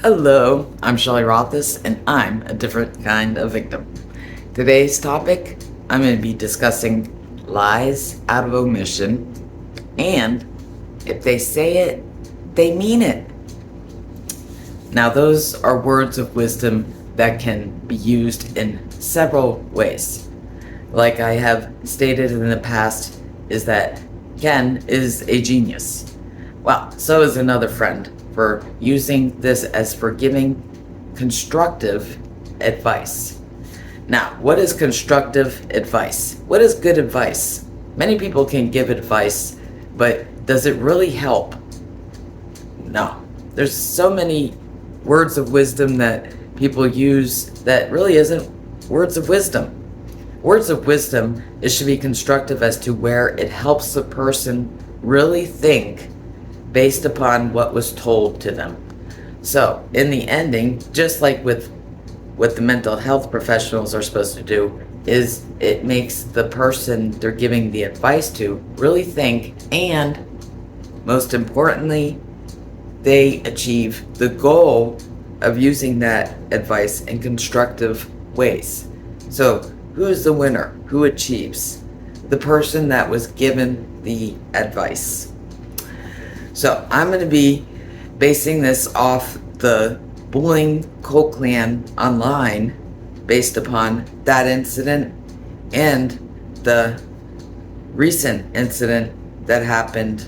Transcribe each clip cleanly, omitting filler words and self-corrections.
Hello, I'm Shelley Rothus, and I'm a different kind of victim. Today's topic, I'm going to be discussing lies out of omission, and if they say it, they mean it. Now, those are words of wisdom that can be used in several ways. Like I have stated in the past, is that Ken is a genius. Well, so is another friend for using this as for giving constructive advice. Now, what is constructive advice? What is good advice? Many people can give advice, but does it really help? No. There's so many words of wisdom that people use that really isn't words of wisdom. Words of wisdom, it should be constructive as to where it helps the person really think based upon what was told to them. So, in the ending, just like with what the mental health professionals are supposed to do, is it makes the person they're giving the advice to really think, and most importantly, they achieve the goal of using that advice in constructive ways. So, who's the winner? Who achieves? The person that was given the advice. So I'm going to be basing this off the bullying Cult Clan online based upon that incident and the recent incident that happened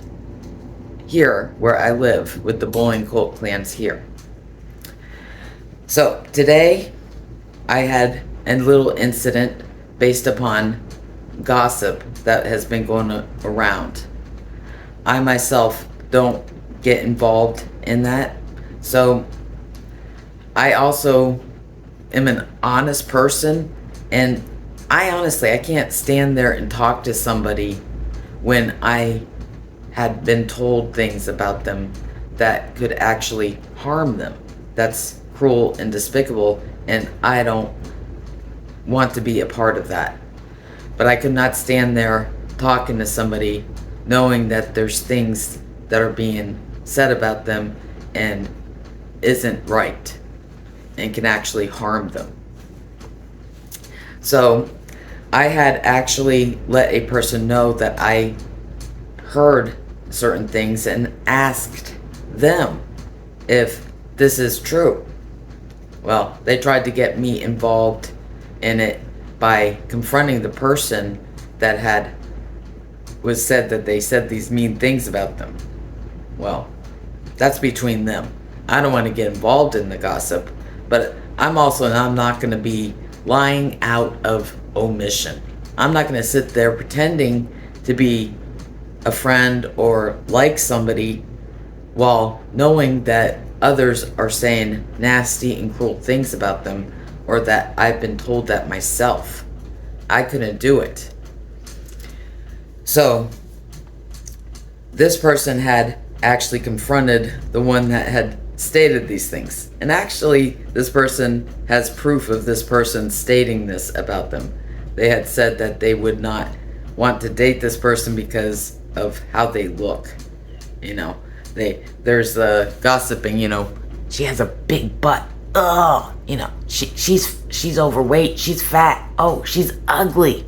here where I live with the bullying Cult Clans here. So today I had a little incident based upon gossip that has been going around. I myself don't get involved in that. So I also am an honest person, and I can't stand there and talk to somebody when I had been told things about them that could actually harm them. That's cruel and despicable, and I don't want to be a part of that. But I could not stand there talking to somebody knowing that there's things that are being said about them and isn't right and can actually harm them. So I had actually let a person know that I heard certain things and asked them if this is true. Well, they tried to get me involved in it by confronting the person that was said that they said these mean things about them. Well, that's between them. I don't want to get involved in the gossip, but I'm not going to be lying out of omission. I'm not going to sit there pretending to be a friend or like somebody while knowing that others are saying nasty and cruel things about them, or that I've been told that myself. I couldn't do it. So, this person had actually confronted the one that had stated these things. And actually, this person has proof of this person stating this about them. They had said that they would not want to date this person because of how they look. There's the gossiping, she has a big butt. Oh, she's overweight, she's fat. Oh, she's ugly.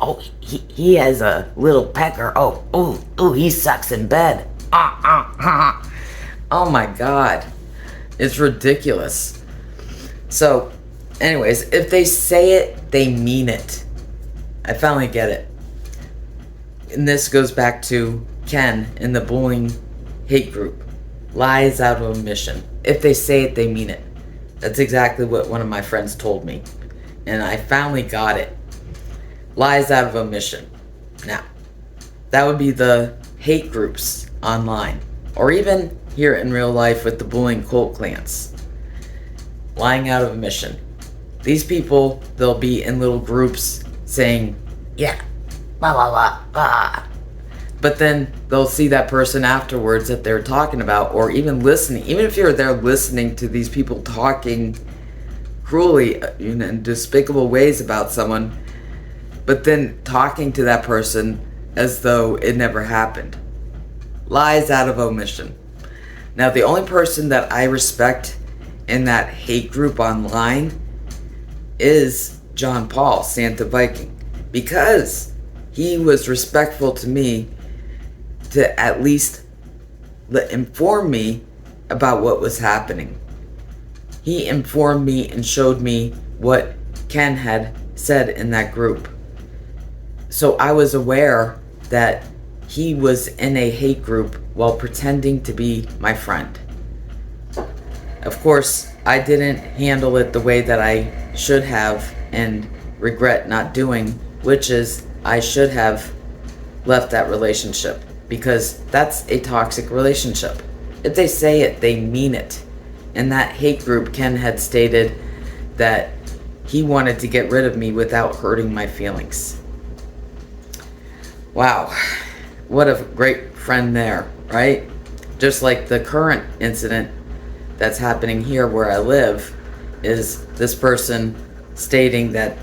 Oh, he has a little pecker. Oh, he sucks in bed. Oh my God. It's ridiculous. So, anyways, if they say it, they mean it. I finally get it. And this goes back to Ken in the bullying hate group. Lies out of omission. If they say it, they mean it. That's exactly what one of my friends told me. And I finally got it. Lies out of omission. Now, that would be the hate groups online, or even here in real life with the bullying Cult Clans. Lying out of omission. These people, they'll be in little groups saying, yeah, blah, blah, blah, blah. But then they'll see that person afterwards that they're talking about, or even listening. Even if you're there listening to these people talking cruelly in despicable ways about someone, but then talking to that person as though it never happened. Lies out of omission. Now, the only person that I respect in that hate group online is John Paul, Santa Viking, because he was respectful to me to at least inform me about what was happening. He informed me and showed me what Ken had said in that group. So I was aware that he was in a hate group while pretending to be my friend. Of course, I didn't handle it the way that I should have and regret not doing, which is I should have left that relationship, because that's a toxic relationship. If they say it, they mean it. In that hate group, Ken had stated that he wanted to get rid of me without hurting my feelings. Wow, what a great friend there, right? Just like the current incident that's happening here where I live is this person stating that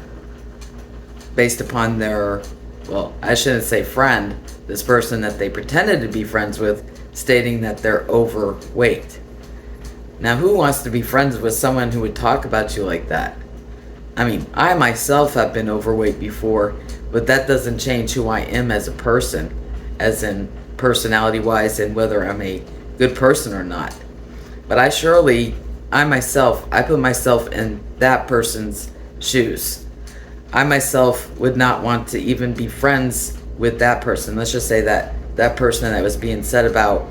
based upon their, well, I shouldn't say friend, this person that they pretended to be friends with, stating that they're overweight. Now, who wants to be friends with someone who would talk about you like that? I mean, I myself have been overweight before, but that doesn't change who I am as a person, as in personality-wise and whether I'm a good person or not. But I put myself in that person's shoes. I myself would not want to even be friends with that person. Let's just say that that person that was being said about,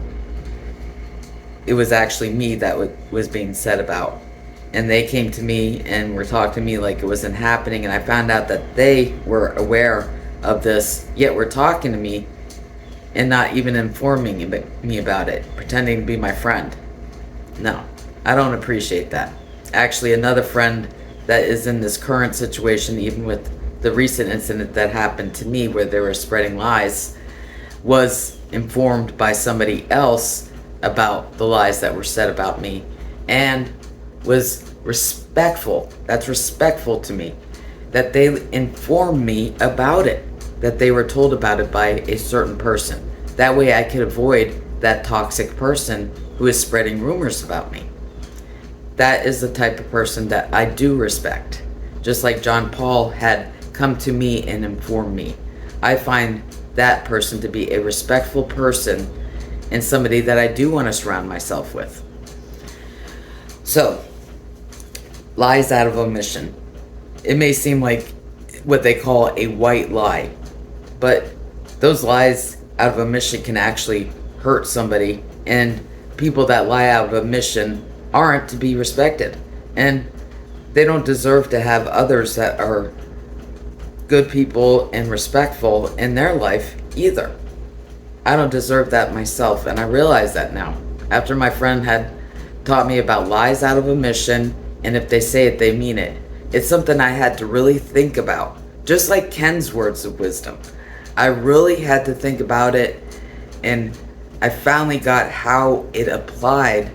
it was actually me that was being said about. And they came to me and were talking to me like it wasn't happening, and I found out that they were aware of this, yet were talking to me and not even informing me about it, pretending to be my friend. No, I don't appreciate that. Actually, another friend that is in this current situation, even with the recent incident that happened to me where they were spreading lies, was informed by somebody else about the lies that were said about me and was respectful. That's respectful to me, that they informed me about it, that they were told about it by a certain person. That way I could avoid that toxic person who is spreading rumors about me. That is the type of person that I do respect. Just like John Paul had come to me and informed me. I find that person to be a respectful person and somebody that I do want to surround myself with. So, lies out of omission. It may seem like what they call a white lie, but those lies out of omission can actually hurt somebody, and people that lie out of omission aren't to be respected, and they don't deserve to have others that are good people and respectful in their life either. I don't deserve that myself, and I realize that now after my friend had taught me about lies out of omission, and if they say it, they mean it. It's something I had to really think about, just like Ken's words of wisdom. I really had to think about it, and I finally got how it applied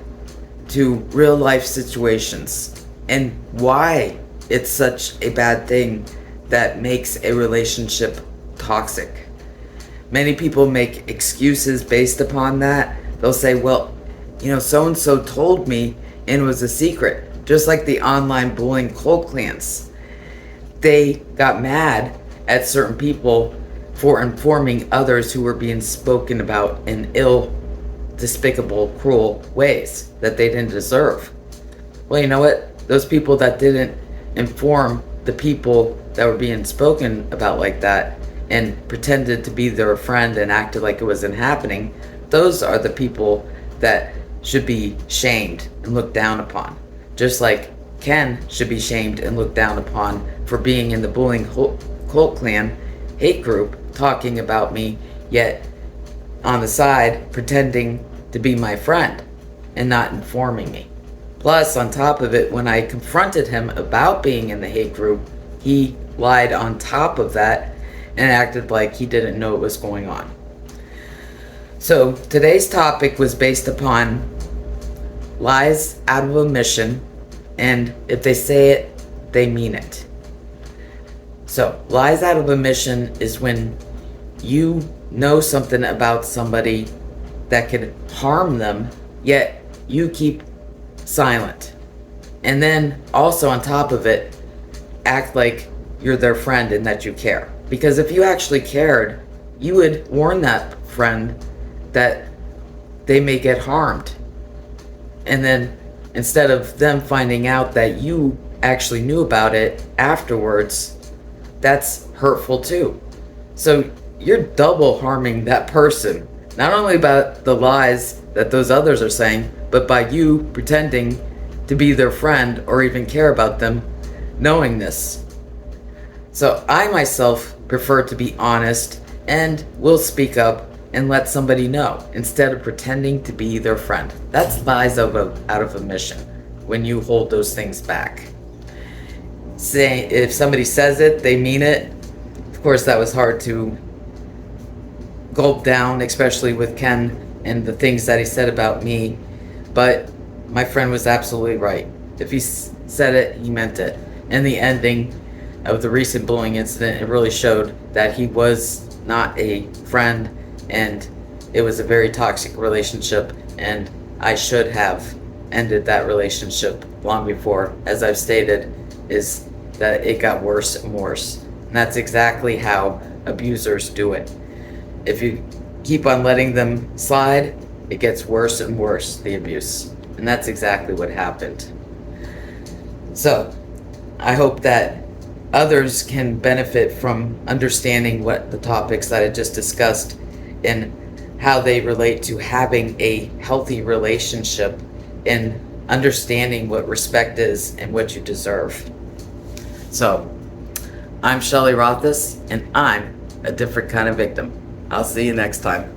to real life situations and why it's such a bad thing that makes a relationship toxic. Many people make excuses based upon that. They'll say, well, so-and-so told me and it was a secret. Just like the online bullying cult clans. They got mad at certain people for informing others who were being spoken about in ill, despicable, cruel ways that they didn't deserve. Well, you know what? Those people that didn't inform the people that were being spoken about like that and pretended to be their friend and acted like it wasn't happening, those are the people that should be shamed and looked down upon. Just like Ken should be shamed and looked down upon for being in the bullying cult clan hate group, talking about me, yet on the side pretending to be my friend and not informing me. Plus, on top of it, when I confronted him about being in the hate group, he lied on top of that and acted like he didn't know what was going on. So today's topic was based upon lies out of omission, and if they say it, they mean it. So, lies out of omission is when you know something about somebody that could harm them, yet you keep silent. And then also on top of it, act like you're their friend and that you care. Because if you actually cared, you would warn that friend that they may get harmed. And then instead of them finding out that you actually knew about it afterwards, that's hurtful too. So you're double harming that person, not only about the lies that those others are saying, but by you pretending to be their friend or even care about them, knowing this. So I myself prefer to be honest and will speak up and let somebody know instead of pretending to be their friend. That's lies out of omission, when you hold those things back. Say if somebody says it, they mean it. Of course, that was hard to gulp down, especially with Ken and the things that he said about me. But my friend was absolutely right. If he said it, he meant it. And the ending of the recent bullying incident, it really showed that he was not a friend, and it was a very toxic relationship, and I should have ended that relationship long before. As I've stated, is that it got worse and worse. And that's exactly how abusers do it. If you keep on letting them slide, it gets worse and worse, the abuse. And that's exactly what happened. So, I hope that others can benefit from understanding what the topics that I just discussed and how they relate to having a healthy relationship and understanding what respect is and what you deserve. So, I'm Shelley Rothus, and I'm a different kind of victim. I'll see you next time.